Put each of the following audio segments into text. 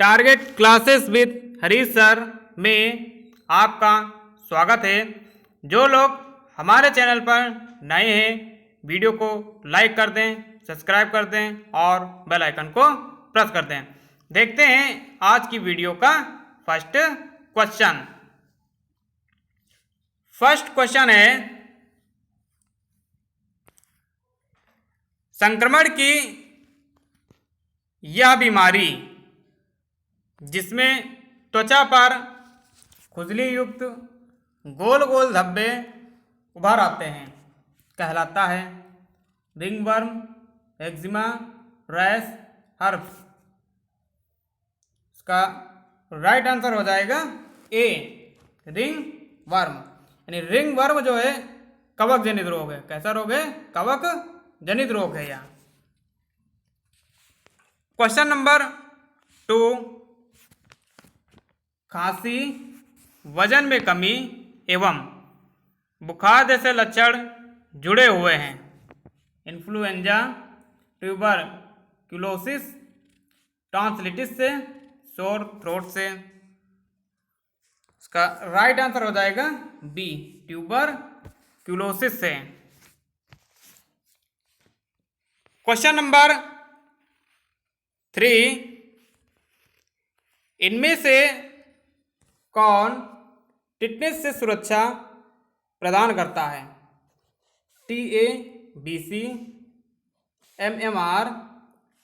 Target classes with Harish sir में आपका स्वागत है। जो लोग हमारे चैनल पर नए हैं वीडियो को लाइक कर दें, सब्सक्राइब कर दें और बेल आइकन को प्रेस कर दें। देखते हैं आज की वीडियो का फर्स्ट क्वेश्चन। फर्स्ट क्वेश्चन है, संक्रमण की यह बीमारी जिसमें त्वचा पर खुजली युक्त गोल गोल धब्बे उभर आते हैं कहलाता है रिंगवर्म, एक्जिमा, रैश, हर्प्स। इसका राइट आंसर हो जाएगा ए, रिंग वर्म। यानी रिंग वर्म जो है कवक जनित रोग है। कैसा रोग है? कवक जनित रोग है। यहाँ क्वेश्चन नंबर 2, खांसी, वजन में कमी एवं बुखार जैसे लक्षण जुड़े हुए हैं इन्फ्लुएंजा, ट्यूबरक्लोसिस, टॉन्सिलिटिस से, सोर थ्रोट से। इसका राइट आंसर हो जाएगा बी, ट्यूबरक्लोसिस से। क्वेश्चन नंबर 3, इनमें से कौन टिटनेस से सुरक्षा प्रदान करता है? TABC, MMR,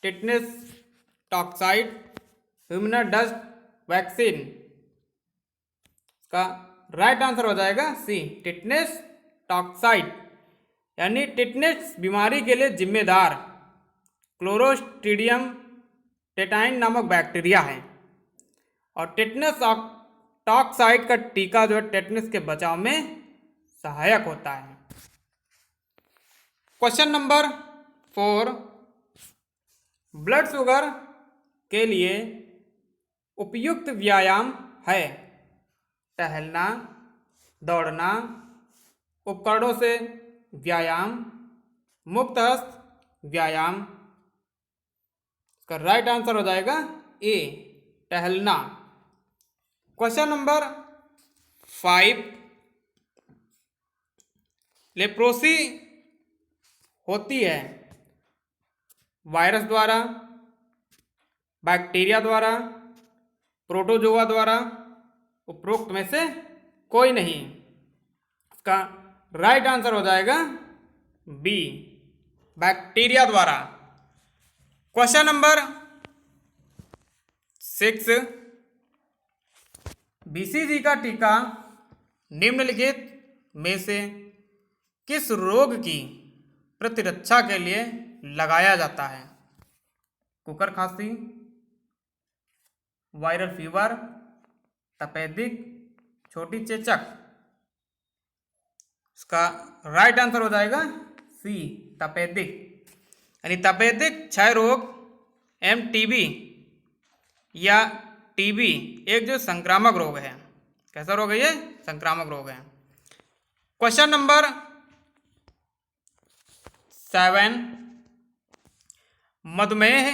tetanus toxoid, human dust vaccine. इसका राइट आंसर हो जाएगा सी, टिटनेस टॉक्साइड। यानी टिटनेस बीमारी के लिए जिम्मेदार क्लोस्ट्रीडियम टेटाइन नामक बैक्टीरिया है और टिटनेस टॉक्साइड का टीका जो है टेटनस के बचाव में सहायक होता है। क्वेश्चन नंबर 4, ब्लड शुगर के लिए उपयुक्त व्यायाम है टहलना, दौड़ना, उपकरणों से व्यायाम, मुक्त हस्त व्यायाम। इसका राइट आंसर हो जाएगा ए, टहलना। क्वेश्चन नंबर 5, लेप्रोसी होती है वायरस द्वारा, बैक्टीरिया द्वारा, प्रोटोजोआ द्वारा, उपरोक्त में से कोई नहीं। इसका राइट आंसर हो जाएगा बी, बैक्टीरिया द्वारा। क्वेश्चन नंबर 6, BCG का टीका निम्नलिखित में से किस रोग की प्रतिरक्षा के लिए लगाया जाता है? कुकर खांसी, वायरल फीवर, तपेदिक, छोटी चेचक। इसका राइट आंसर हो जाएगा सी, तपेदिक। यानी तपेदिक क्षय रोग, MTB या TB एक जो संक्रामक रोग है। कैसा रोग है ये? संक्रामक रोग है। क्वेश्चन नंबर 7, मधुमेह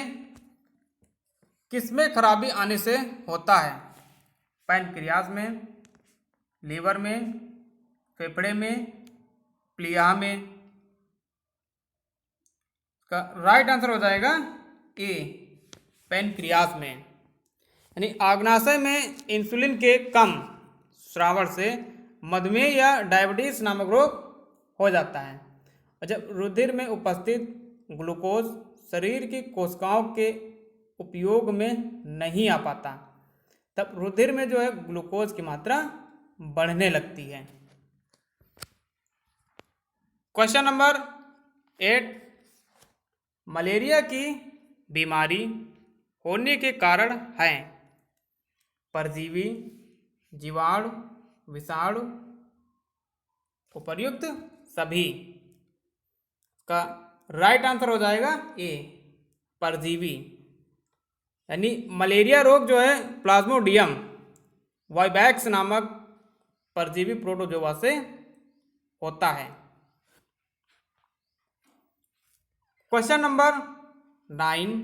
किसमें खराबी आने से होता है? पैनक्रियाज में, लीवर में, फेफड़े में, प्लीहा में। का राइट आंसर हो जाएगा ए, पैनक्रियाज में। यानी आग्नाशय में इंसुलिन के कम स्रावण से मधुमेह या डायबिटीज नामक रोग हो जाता है। और जब रुधिर में उपस्थित ग्लूकोज शरीर की कोशिकाओं के उपयोग में नहीं आ पाता, तब रुधिर में जो है ग्लूकोज की मात्रा बढ़ने लगती है। क्वेश्चन नंबर 8, मलेरिया की बीमारी होने के कारण है परजीवी, जीवाणु, विषाणु, उपर्युक्त सभी। का राइट आंसर हो जाएगा ए, परजीवी। यानी मलेरिया रोग जो है प्लाज्मोडियम वाइवैक्स नामक परजीवी प्रोटोजोआ से होता है। क्वेश्चन नंबर 9,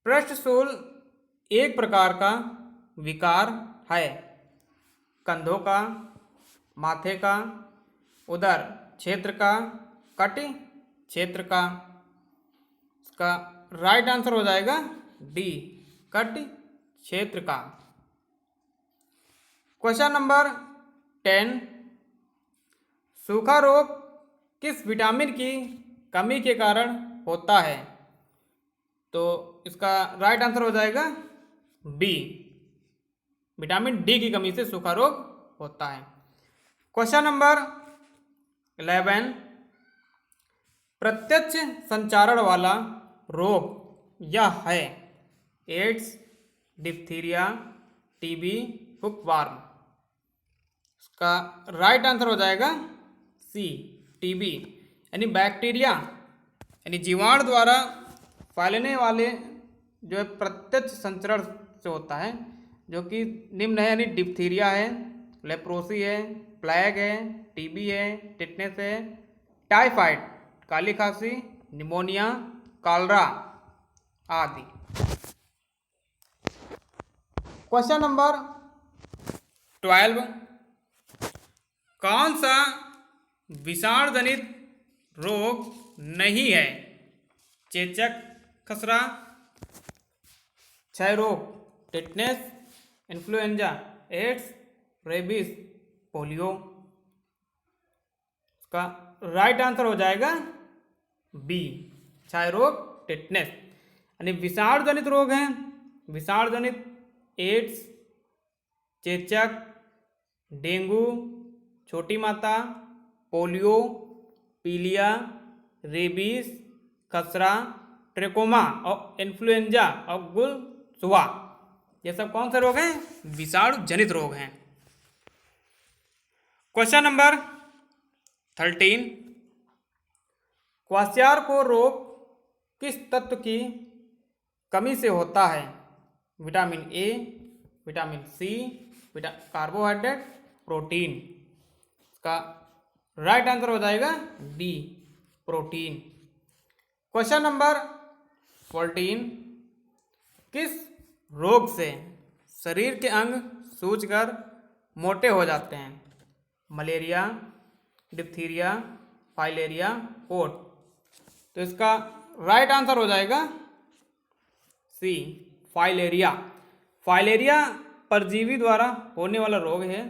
पृष्ठशूल एक प्रकार का विकार है। कंधों का, माथे का, उदर क्षेत्र का, कटी क्षेत्र का। इसका राइट आंसर हो जाएगा डी, कटी क्षेत्र का। क्वेश्चन नंबर 10, सूखा रोग किस विटामिन की कमी के कारण होता है? तो इसका राइट आंसर हो जाएगा बी, विटामिन डी की कमी से सूखा रोग होता है। क्वेश्चन नंबर 11, प्रत्यक्ष संचारण वाला रोग यह है? AIDS, diphtheria, TB, hookworm. इसका राइट आंसर हो जाएगा सी, टीबी, यानी बैक्टीरिया यानी जीवाणु द्वारा फैलने वाले जो है प्रत्यक्ष संचरण से होता है, जो कि निम्न है, यानी डिप्थीरिया है, लेप्रोसी है, प्लेग है, टीबी है, टिटनेस है, टाइफाइड, काली खांसी, निमोनिया, कॉलरा आदि। क्वेश्चन नंबर 12, कौन सा विषाणु जनित रोग नहीं है? चेचक, खसरा, क्षय रोग, tetanus, influenza, AIDS, rabies, polio. इसका राइट आंसर हो जाएगा बी, क्षय रोग, टिटनेस, यानी विषाणु जनित रोग हैं। विषाणु जनित एड्स, चेचक, डेंगू, छोटी माता, पोलियो, पीलिया, रेबीज, खसरा, ट्रेकोमा और इन्फ्लुएंजा और गुलसुआ, ये सब कौन से रोग हैं? विषाणु जनित रोग हैं। क्वेश्चन नंबर 13, क्वासियारकोर रोग किस तत्व की कमी से होता है? Vitamin A, vitamin C, carbohydrate, protein. इसका राइट आंसर हो जाएगा डी, प्रोटीन। क्वेश्चन नंबर 14, किस रोग से शरीर के अंग सूजकर मोटे हो जाते हैं? मलेरिया, डिप्थीरिया, फाइलेरिया, कोट। तो इसका राइट आंसर हो जाएगा सी, फाइलेरिया। फाइलेरिया परजीवी द्वारा होने वाला रोग है,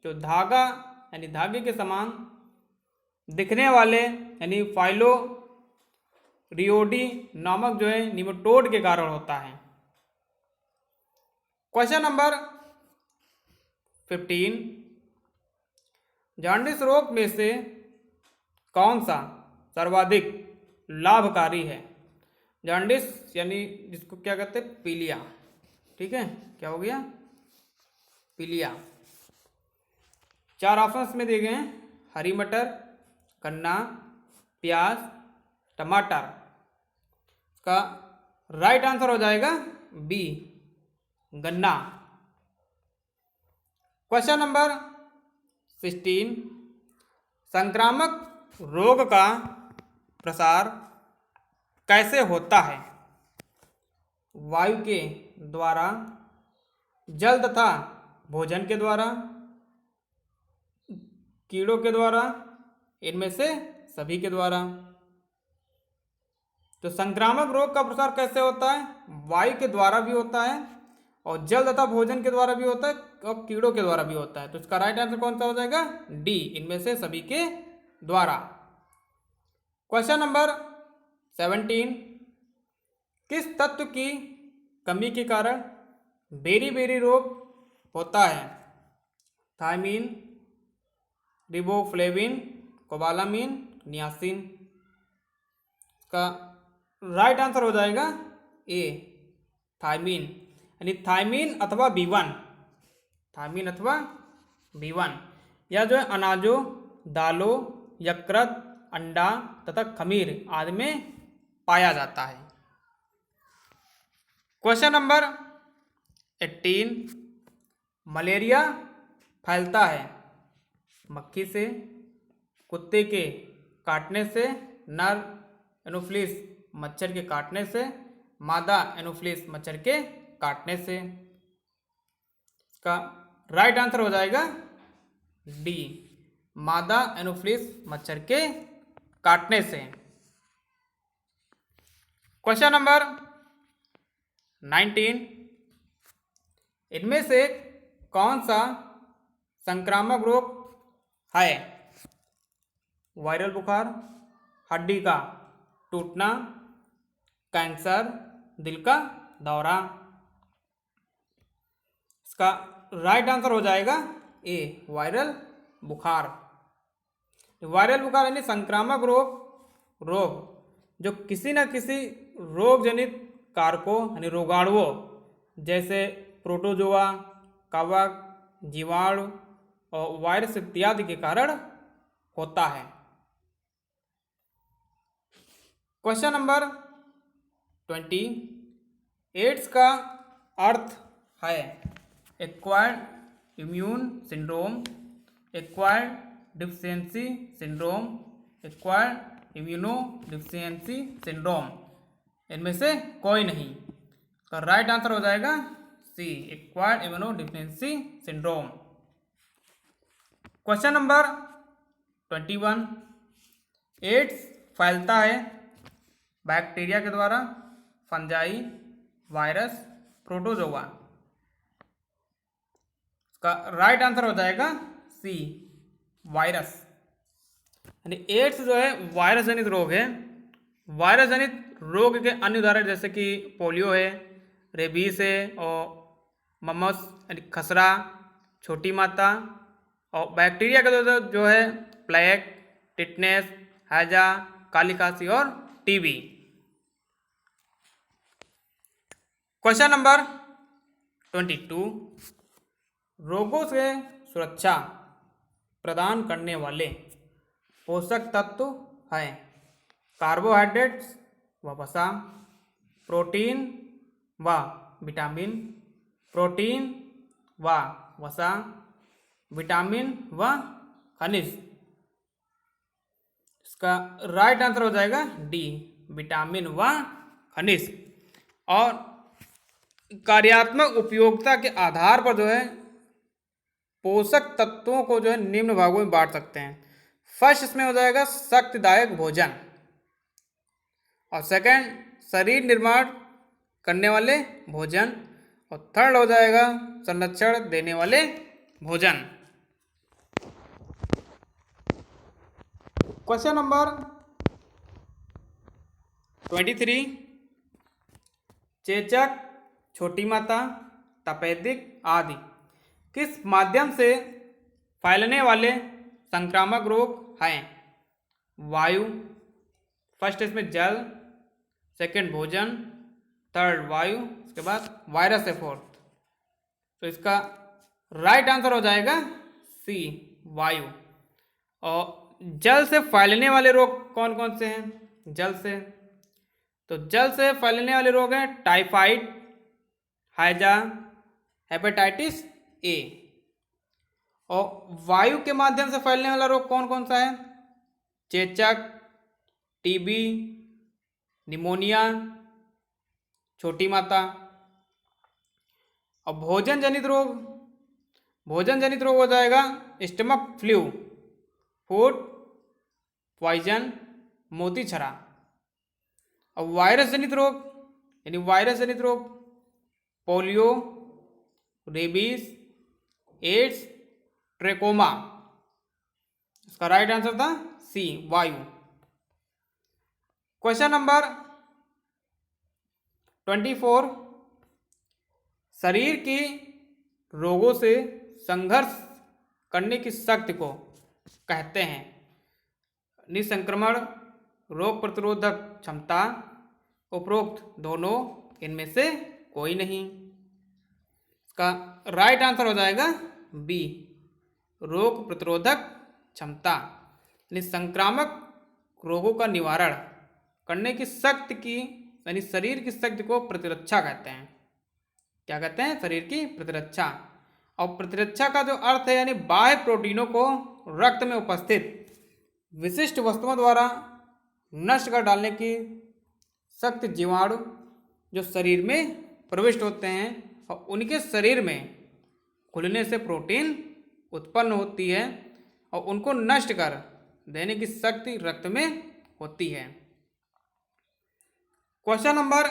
जो धागा यानी धागे के समान दिखने वाले यानी फाइलो रियोडी नामक जो है निमेटोड के कारण होता है। क्वेश्चन नंबर 15, जॉन्डिस रोग में से कौन सा सर्वाधिक लाभकारी है? जॉन्डिस यानी जिसको क्या कहते हैं? पीलिया। ठीक है, क्या हो गया? पीलिया। 4 ऑप्शंस में दिए गए हैं, हरी मटर, गन्ना, प्याज, टमाटर। इसका राइट आंसर हो जाएगा बी, गन्ना। क्वेश्चन नंबर 16, संक्रामक रोग का प्रसार कैसे होता है? वायु के द्वारा, जल तथा भोजन के द्वारा, कीड़ों के द्वारा, इनमें से सभी के द्वारा। तो संक्रामक रोग का प्रसार कैसे होता है? वायु के द्वारा भी होता है और जल तथा भोजन के द्वारा भी होता है और कीड़ों के द्वारा भी होता है। तो इसका राइट आंसर कौन सा हो जाएगा? डी, इनमें से सभी के द्वारा। क्वेश्चन नंबर 17, किस तत्व की कमी के कारण बेरी रोग होता है? Thiamine, riboflavin, cobalamin, niacin. का राइट आंसर हो जाएगा ए, थायमीन, यानी थायमीन अथवा B1। थायमीन अथवा B1 यह जो है अनाजों, दालों, यकृत, अंडा तथा खमीर आदि में पाया जाता है। क्वेश्चन नंबर 18, मलेरिया फैलता है मक्खी से, कुत्ते के काटने से, नर एनोफ्लिस मच्छर के काटने से, मादा एनोफ्लिस मच्छर के काटने से। इसका राइट आंसर हो जाएगा डी, मादा एनोफिलिस मच्छर के काटने से। क्वेश्चन नंबर 19, इनमें से कौन सा संक्रामक रोग है? वायरल बुखार, हड्डी का टूटना, कैंसर, दिल का दौरा। इसका राइट आंसर हो जाएगा ए, वायरल बुखार। वायरल बुखार यानी संक्रामक रोग जो किसी न किसी रोग जनित कारकों यानी रोगाणुओं जैसे प्रोटोजोआ, कवक, जीवाणु और वायरस इत्यादि के कारण होता है। क्वेश्चन नंबर 20, एड्स का अर्थ है acquired immune syndrome, acquired deficiency syndrome, acquired immunodeficiency syndrome. इनमें से कोई नहीं। तो राइट आंसर हो जाएगा C, acquired immunodeficiency syndrome. Question number 21, AIDS फैलता है बैक्टीरिया के द्वारा, फंजाई, वायरस, प्रोटोजोआ। इसका राइट आंसर हो जाएगा सी, वायरस। यानी एड्स जो है वायरस जनित रोग है। वायरस जनित रोग के अन्य उदाहरण जैसे कि पोलियो है, रेबीज है और ममस यानी खसरा, छोटी माता, और बैक्टीरिया का जो है प्लेग, टिटनेस, हैजा, काली खांसी और टीबी। क्वेश्चन नंबर 22, रोगों से सुरक्षा प्रदान करने वाले पोषक तत्व हैं कार्बोहाइड्रेट्स व वसा, प्रोटीन व विटामिन, प्रोटीन व वसा, विटामिन व खनिज। इसका राइट आंसर हो जाएगा डी, विटामिन व खनिज। और कार्यात्मक उपयोगिता के आधार पर जो है पोषक तत्वों को जो है निम्न भागों में बांट सकते हैं। फर्स्ट इसमें हो जाएगा शक्तिदायक भोजन, और सेकंड शरीर निर्माण करने वाले भोजन, और थर्ड हो जाएगा संरक्षण देने वाले भोजन। क्वेश्चन नंबर 23, चेचक, छोटी माता, तपेदिक आदि किस माध्यम से फैलने वाले संक्रामक रोग हैं? वायु, फर्स्ट इसमें जल, सेकंड भोजन, थर्ड वायु, उसके बाद वायरस है फोर्थ। तो इसका राइट आंसर हो जाएगा सी, वायु। और जल से फैलने वाले रोग कौन कौन से हैं? जल से, तो जल से फैलने वाले रोग हैं टाइफाइड, हैजा, हेपेटाइटिस ए। और वायु के माध्यम से फैलने वाला रोग कौन कौन सा है? चेचक, टीबी, निमोनिया, छोटी माता। और भोजन जनित रोग हो जाएगा स्टमक फ्लू, फूड पॉइजन, मोती छरा। और वायरस जनित रोग पोलियो, रेबीज, एड्स, ट्रेकोमा। इसका राइट आंसर था सी, वायु। क्वेश्चन नंबर 24, शरीर की रोगों से संघर्ष करने की शक्ति को कहते हैं निसंक्रमण, रोग प्रतिरोधक क्षमता, उपरोक्त दोनों, इनमें से कोई नहीं। इसका राइट आंसर हो जाएगा बी, रोग प्रतिरोधक क्षमता। संक्रामक रोगों का निवारण करने की शक्ति की यानी शरीर की शक्ति को प्रतिरक्षा कहते हैं। क्या कहते हैं? शरीर की प्रतिरक्षा। और प्रतिरक्षा का जो अर्थ है यानी बाह्य प्रोटीनों को रक्त में उपस्थित विशिष्ट वस्तुओं द्वारा नष्ट कर डालने की शक्ति जीवाणु जो शरीर में प्रविष्ट होते हैं और उनके शरीर में खुलने से प्रोटीन उत्पन्न होती है और उनको नष्ट कर देने की शक्ति रक्त में होती है। क्वेश्चन नंबर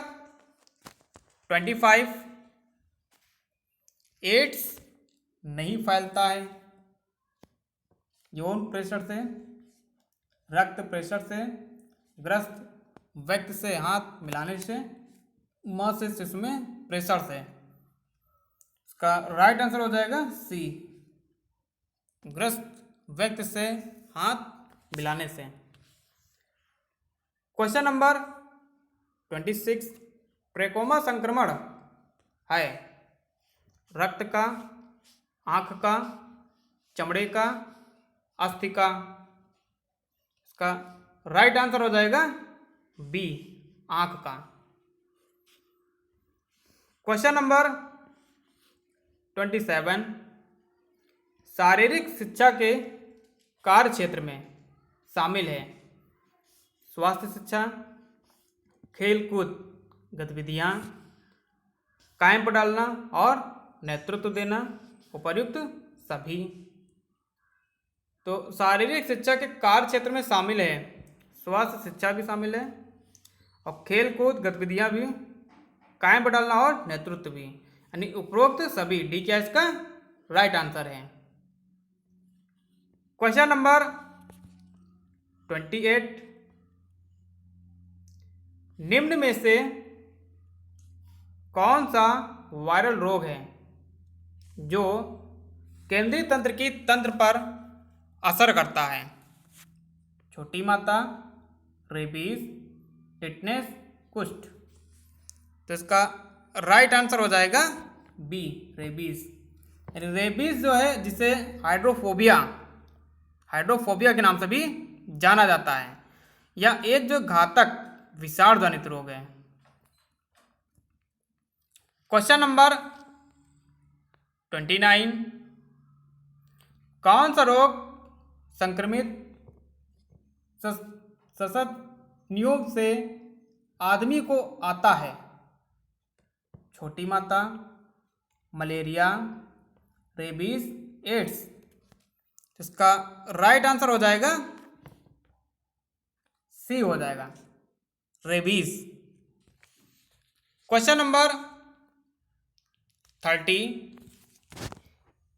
25, एड्स नहीं फैलता है यौन प्रेशर से, रक्त प्रेशर से, ग्रस्त व्यक्ति से हाथ मिलाने से, मां से शिशु में प्रेशर से। इसका राइट आंसर हो जाएगा सी, ग्रस्त व्यक्ति से हाथ मिलाने से। क्वेश्चन नंबर 26, ट्रेकोमा संक्रमण है रक्त का, आंख का, चमड़े का, अस्थि का। इसका राइट आंसर हो जाएगा बी, आंख का। क्वेश्चन नंबर 27, शारीरिक शिक्षा के कार्य क्षेत्र में शामिल है स्वास्थ्य शिक्षा, खेलकूद गतिविधियां, कैंप डालना और नेतृत्व देना, उपर्युक्त सभी। तो शारीरिक शिक्षा के कार्य क्षेत्र में शामिल है स्वास्थ्य शिक्षा भी शामिल है और खेलकूद गतिविधियां भी, कैंप डालना और नेतृत्व भी, यानी उपरोक्त सभी। डी क्या इसका राइट आंसर है। क्वेश्चन नंबर 28, निम्न में से कौन सा वायरल रोग है जो केंद्रीय तंत्र की तंत्र पर असर करता है? छोटी माता, रेबीज, टिटनेस, कुष्ठ। तो इसका राइट आंसर हो जाएगा बी, रेबीज। यानी रेबीज जो है जिसे हाइड्रोफोबिया के नाम से भी जाना जाता है, या एक जो घातक विषाणु जनित रोग है। क्वेश्चन नंबर 29, कौन सा रोग संक्रमित सस्तनियों से आदमी को आता है? छोटी माता, मलेरिया, रेबीज, एड्स। इसका राइट आंसर हो जाएगा सी, हो जाएगा रेबीज। क्वेश्चन नंबर 30,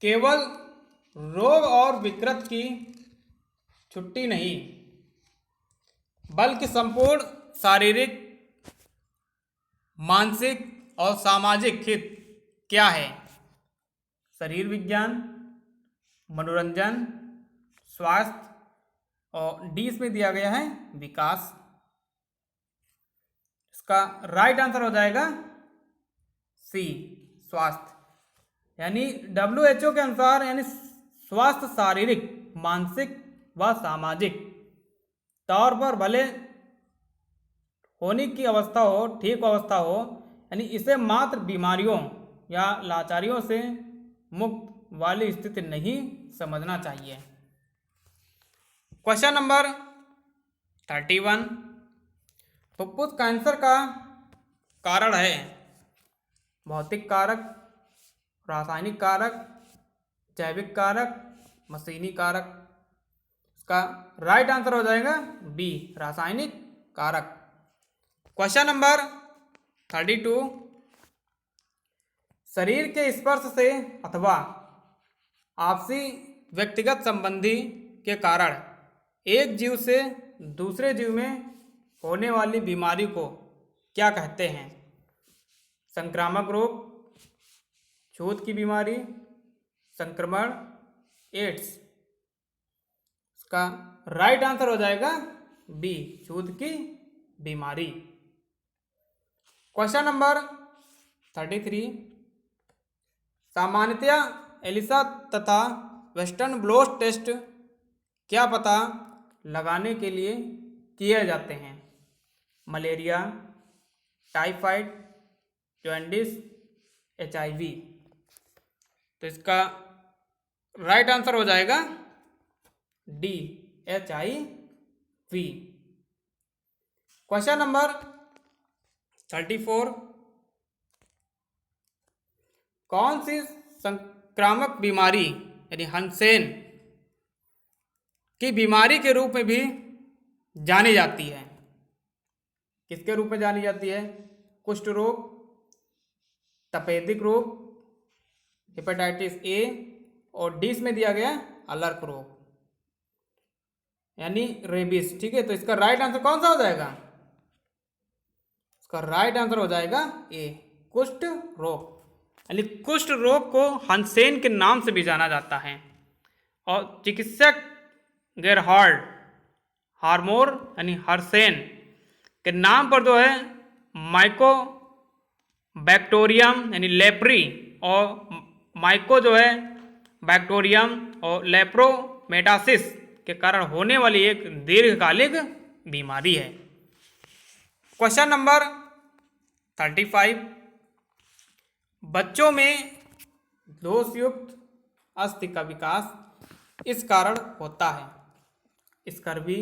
केवल रोग और विकृत की छुट्टी नहीं बल्कि संपूर्ण शारीरिक, मानसिक और सामाजिक हित क्या है? शरीर विज्ञान, मनोरंजन, स्वास्थ्य और डी इसमें दिया गया है विकास। इसका राइट आंसर हो जाएगा सी, स्वास्थ्य। यानी WHO के अनुसार यानी स्वास्थ्य शारीरिक, मानसिक व सामाजिक तौर पर भले होने की अवस्था हो, ठीक अवस्था हो, यानी इसे मात्र बीमारियों या लाचारियों से मुक्त वाली स्थिति नहीं समझना चाहिए। क्वेश्चन नंबर 31, फुफ्फुस कैंसर का कारण है भौतिक कारक, रासायनिक कारक, जैविक कारक, मशीनी कारक। इसका राइट आंसर हो जाएगा बी, रासायनिक कारक। क्वेश्चन नंबर 32, शरीर के स्पर्श से अथवा आपसी व्यक्तिगत संबंधी के कारण एक जीव से दूसरे जीव में होने वाली बीमारी को क्या कहते हैं? संक्रामक रोग, छूत की बीमारी, संक्रमण, एड्स। इसका राइट आंसर हो जाएगा बी, छूत की बीमारी। क्वेश्चन नंबर 33, सामान्यतया एलिसा तथा वेस्टर्न ब्लोट टेस्ट क्या पता लगाने के लिए किए जाते हैं? Malaria, typhoid, jaundice, HIV। तो इसका राइट आंसर हो जाएगा डी, HIV। क्वेश्चन नंबर 34, कौन सी संक्रामक बीमारी यानी हंसेन की बीमारी के रूप में भी जानी जाती है? किसके रूप में जानी जाती है? कुष्ठ रोग, तपेदिक रोग, हेपेटाइटिस ए, और डी में दिया गया अलर्क रोग यानी रेबिस। ठीक है, तो इसका राइट आंसर कौन सा हो जाएगा? इसका राइट आंसर हो जाएगा ए, कुष्ठ रोग। यानी कुष्ठ रोग को हंसेन के नाम से भी जाना जाता है। और चिकित्सक गेरहार्ड हार्मोर यानी हर्सेन के नाम पर जो है माइको बैक्टोरियम यानी लेप्री और माइको जो है बैक्टोरियम और लेप्रोमेटासिस के कारण होने वाली एक दीर्घकालिक बीमारी है। क्वेश्चन नंबर 35, बच्चों में दोषयुक्त अस्थि का विकास इस कारण होता है? Scurvy,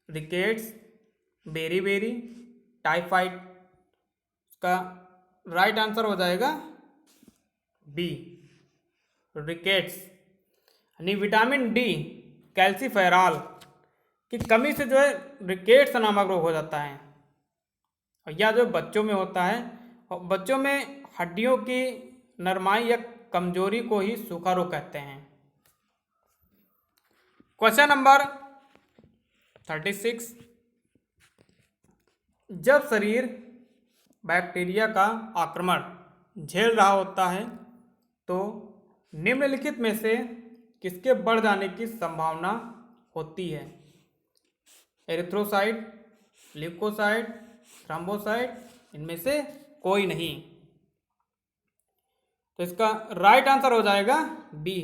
rickets, beriberi, typhoid. का राइट आंसर हो जाएगा बी, रिकेट्स। यानी विटामिन डी कैल्सीफेरॉल की कमी से जो है रिकेट्स नामक रोग हो जाता है, और यह जो बच्चों में होता है। और बच्चों में हड्डियों की नरमाई या कमजोरी को ही सूखा रोग कहते हैं। क्वेश्चन नंबर 36, जब शरीर बैक्टीरिया का आक्रमण झेल रहा होता है तो निम्नलिखित में से किसके बढ़ जाने की संभावना होती है? एरिथ्रोसाइट, ल्यूकोसाइट, थ्रोम्बोसाइट, इनमें से कोई नहीं। तो इसका राइट आंसर हो जाएगा बी,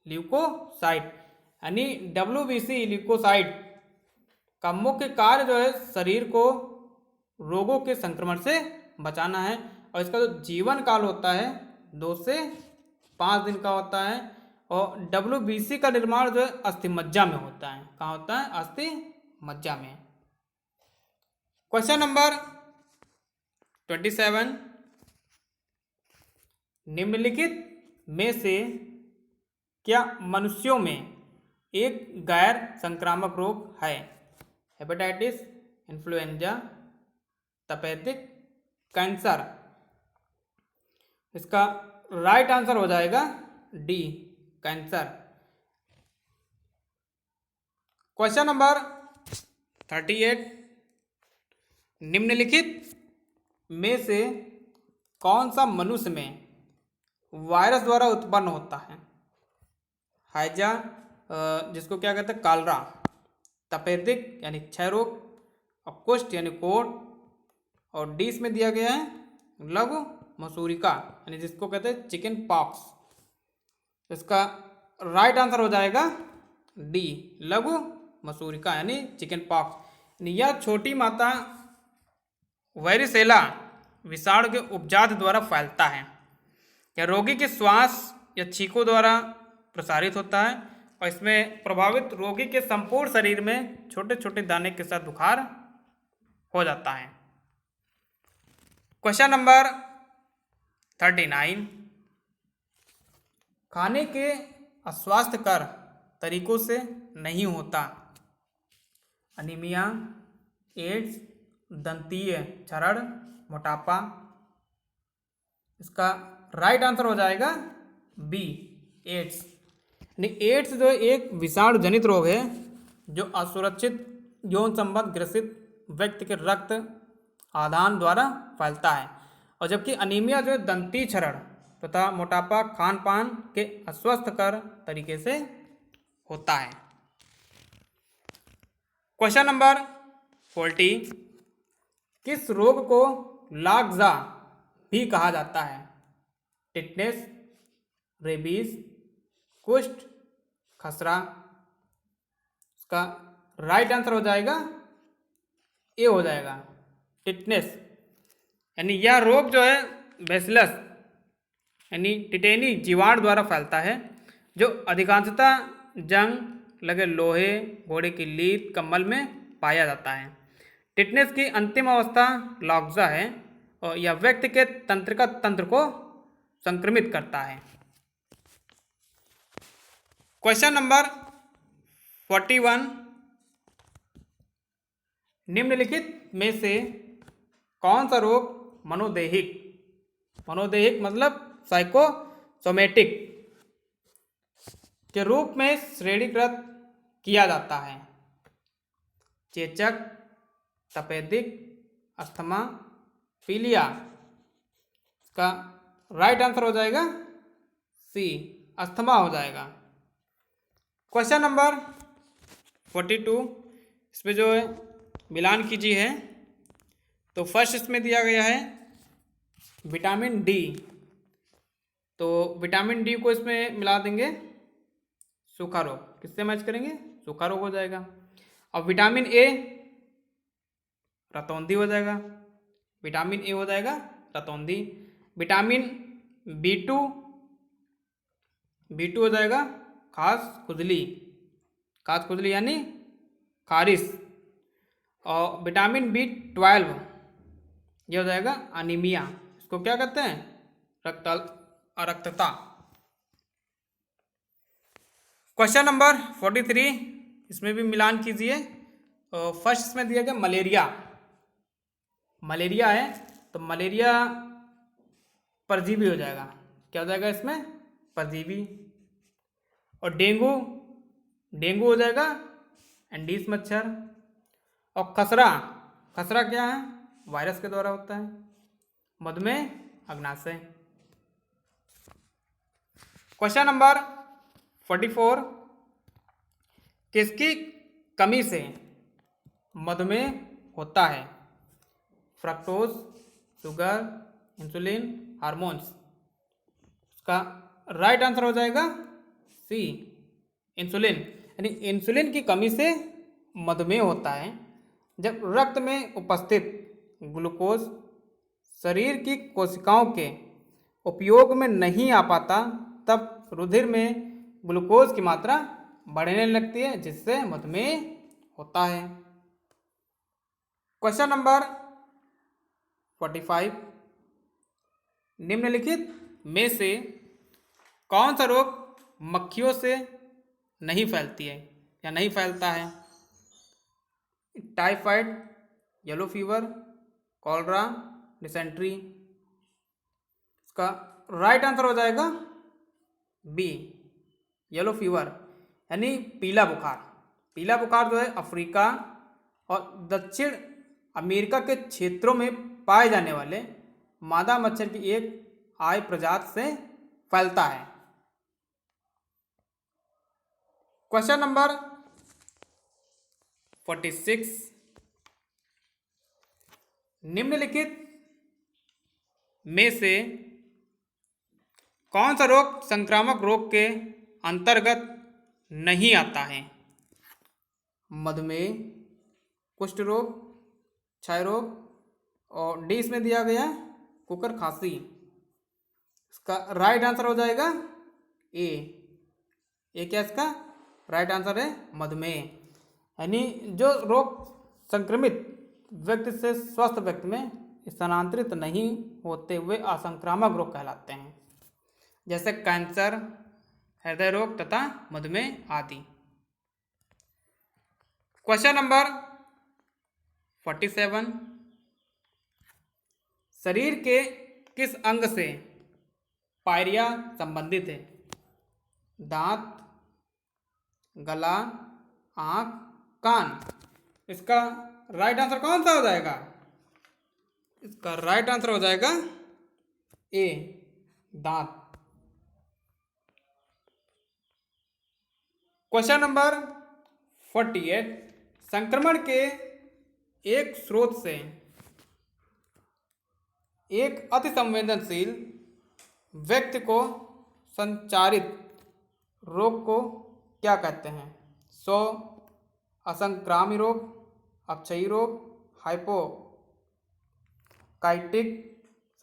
ल्यूकोसाइट। यानी WBC ल्यूकोसाइट का मुख्य कार्य जो है शरीर को रोगों के संक्रमण से बचाना है, और इसका जो जीवन काल होता है 2 से 5 दिन का होता है। और WBC का निर्माण जो है अस्थिमज्जा में होता है। कहाँ होता है? अस्थिमज्जा में। क्वेश्चन नंबर 27, निम्नलिखित में से क्या मनुष्यों में एक गैर संक्रामक रोग है? हेपेटाइटिस, इन्फ्लुएंजा, तपेदिक, कैंसर। इसका राइट आंसर हो जाएगा डी, कैंसर। क्वेश्चन नंबर 38, निम्नलिखित में से कौन सा मनुष्य में वायरस द्वारा उत्पन्न होता है? हैजा, जिसको क्या कहते हैं कालरा, तपेदिक यानी क्षय रोग, और कुष्ठ यानी कोढ़, और डी में दिया गया है लघु मसूरिका यानी जिसको कहते हैं चिकन पॉक्स। इसका राइट आंसर हो जाएगा डी, लघु मसूरिका यानी चिकन पॉक्स। यह छोटी माता वेरिसेला विषाणु के उपजात द्वारा फैलता है। यह रोगी के श्वास या छींकों द्वारा प्रसारित होता है, और इसमें प्रभावित रोगी के संपूर्ण शरीर में छोटे छोटे दाने के साथ बुखार हो जाता है। क्वेश्चन नंबर 39, खाने के अस्वास्थ्यकर तरीकों से नहीं होता? अनीमिया, एड्स, दंतीय क्षरण, मोटापा। इसका राइट आंसर हो जाएगा बी, एड्स। एड्स जो एक विषाणु जनित रोग है जो असुरक्षित यौन संबंध ग्रसित व्यक्ति के रक्त आदान द्वारा फैलता है, और जबकि अनीमिया जो दंती क्षरण तथा मोटापा खान पान के अस्वस्थकर तरीके से होता है। क्वेश्चन नंबर 40, किस रोग को लाक्जा भी कहा जाता है? टिटनेस, रेबीज, कुष्ठ, खसरा। इसका राइट आंसर हो जाएगा ए, हो जाएगा टिटनेस। यानी यह रोग जो है बैसिलस यानी टिटेनी जीवाणु द्वारा फैलता है, जो अधिकांशतः जंग लगे लोहे, घोड़े की लीद, कम्बल में पाया जाता है। टिटनेस की अंतिम अवस्था लॉक्जा है, और यह व्यक्ति के तंत्रिका तंत्र को संक्रमित करता है। क्वेश्चन नंबर 41, निम्नलिखित में से कौन सा रोग मनोदैहिक मतलब साइकोसोमेटिक के रूप में श्रेणीकृत किया जाता है? चेचक, तपेदिक, अस्थमा, पीलिया। इसका राइट आंसर हो जाएगा सी, अस्थमा हो जाएगा। क्वेश्चन नंबर 42, इसमें जो है मिलान कीजिए है। तो फर्स्ट इसमें दिया गया है विटामिन डी, तो विटामिन डी को इसमें मिला देंगे सूखा रोग, किससे मैच करेंगे? सूखा रोग हो जाएगा। अब विटामिन ए, रतौंधी हो जाएगा, विटामिन ए हो जाएगा रतौंधी। विटामिन बी टू हो जाएगा खास खुजली यानी खारिश। और विटामिन बी 12 ये हो जाएगा अनीमिया, इसको क्या कहते हैं? अरक्तता। क्वेश्चन नंबर 43, इसमें भी मिलान कीजिए। फर्स्ट इसमें दिया गया मलेरिया है, तो मलेरिया परजीवी हो जाएगा, क्या हो जाएगा इसमें? परजीवी। और डेंगू हो जाएगा एंडीस मच्छर। और खसरा क्या है? वायरस के द्वारा होता है। मधुमेह अग्नाशय। क्वेश्चन नंबर 44, किसकी कमी से मधुमेह होता है? Fructose, sugar, insulin, hormones. इसका राइट आंसर हो जाएगा सी, इंसुलिन। यानी इंसुलिन की कमी से मधुमेह होता है जब रक्त में उपस्थित ग्लूकोज शरीर की कोशिकाओं के उपयोग में नहीं आ पाता, तब रुधिर में ग्लूकोज की मात्रा बढ़ने लगती है, जिससे मधुमेह होता है। क्वेश्चन नंबर 45, निम्नलिखित में से कौन सा रोग मक्खियों से नहीं फैलती है या नहीं फैलता है? Typhoid, yellow fever, cholera, dysentery. इसका राइट आंसर हो जाएगा बी, येलो फीवर यानी पीला बुखार जो है अफ्रीका और दक्षिण अमेरिका के क्षेत्रों में पाए जाने वाले मादा मच्छर की एक आय प्रजाति से फैलता है। क्वेश्चन नंबर 46, निम्नलिखित में से कौन सा रोग संक्रामक रोग के अंतर्गत नहीं आता है? मधुमेह, कुष्ठ रोग, क्षय रोग, और डी इसमें दिया गया है कुकर खांसी। इसका राइट आंसर हो जाएगा ए क्या इसका राइट आंसर है? मधुमेह। यानी जो रोग संक्रमित व्यक्ति से स्वस्थ व्यक्ति में स्थानांतरित नहीं होते हुए असंक्रामक रोग कहलाते हैं, जैसे कैंसर, हृदय रोग तथा मधुमेह आदि। क्वेश्चन नंबर 47, शरीर के किस अंग से पायरिया संबंधित है? दांत, गला, आंख, कान। इसका राइट आंसर कौन सा हो जाएगा? इसका राइट आंसर हो जाएगा ए, दांत। क्वेश्चन नंबर 48, संक्रमण के एक स्रोत से एक अति संवेदनशील व्यक्ति को संचारित रोग को क्या कहते हैं? असंक्रामी रोग, अपक्षयी रोग, हाइपोकाइटिक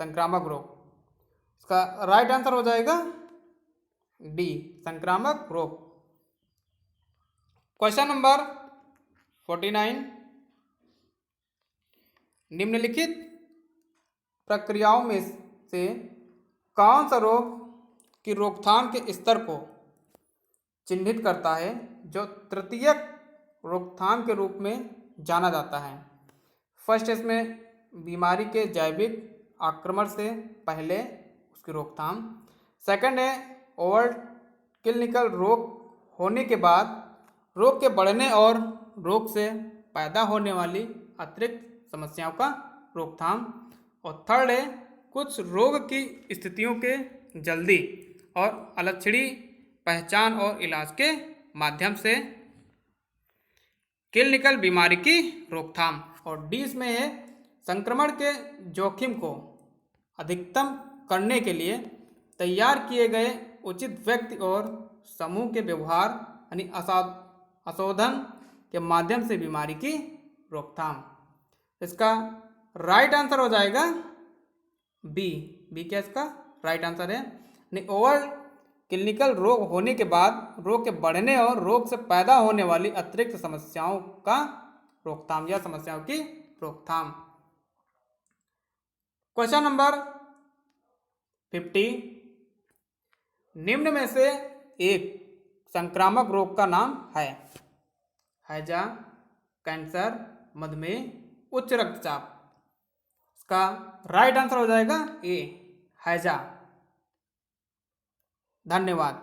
संक्रामक रोग। इसका राइट आंसर हो जाएगा डी, संक्रामक रोग। क्वेश्चन नंबर 49, निम्नलिखित प्रक्रियाओं में से कौन सा रोग की रोकथाम के स्तर को चिन्हित करता है जो तृतीयक रोकथाम के रूप में जाना जाता है? फर्स्ट इसमें बीमारी के जैविक आक्रमण से पहले उसकी रोकथाम। सेकंड है ओवर क्लिनिकल रोग होने के बाद रोग के बढ़ने और रोग से पैदा होने वाली अतिरिक्त समस्याओं का रोकथाम। और थर्ड है कुछ रोग की स्थितियों के जल्दी और अलक्षणी पहचान और इलाज के माध्यम से क्लिनिकल बीमारी की रोकथाम। और डी इसमें है संक्रमण के जोखिम को अधिकतम करने के लिए तैयार किए गए उचित व्यक्ति और समूह के व्यवहार यानी अशोधन के माध्यम से बीमारी की रोकथाम। इसका राइट आंसर हो जाएगा बी। बी क्या इसका राइट आंसर है। यानी ओवर क्लिनिकल रोग होने के बाद रोग के बढ़ने और रोग से पैदा होने वाली अतिरिक्त समस्याओं का रोकथाम या समस्याओं की रोकथाम। क्वेश्चन नंबर 50, निम्न में से एक संक्रामक रोग का नाम है? हैजा, कैंसर, मधुमेह, उच्च रक्तचाप। इसका राइट आंसर हो जाएगा ए, हैजा। धन्यवाद।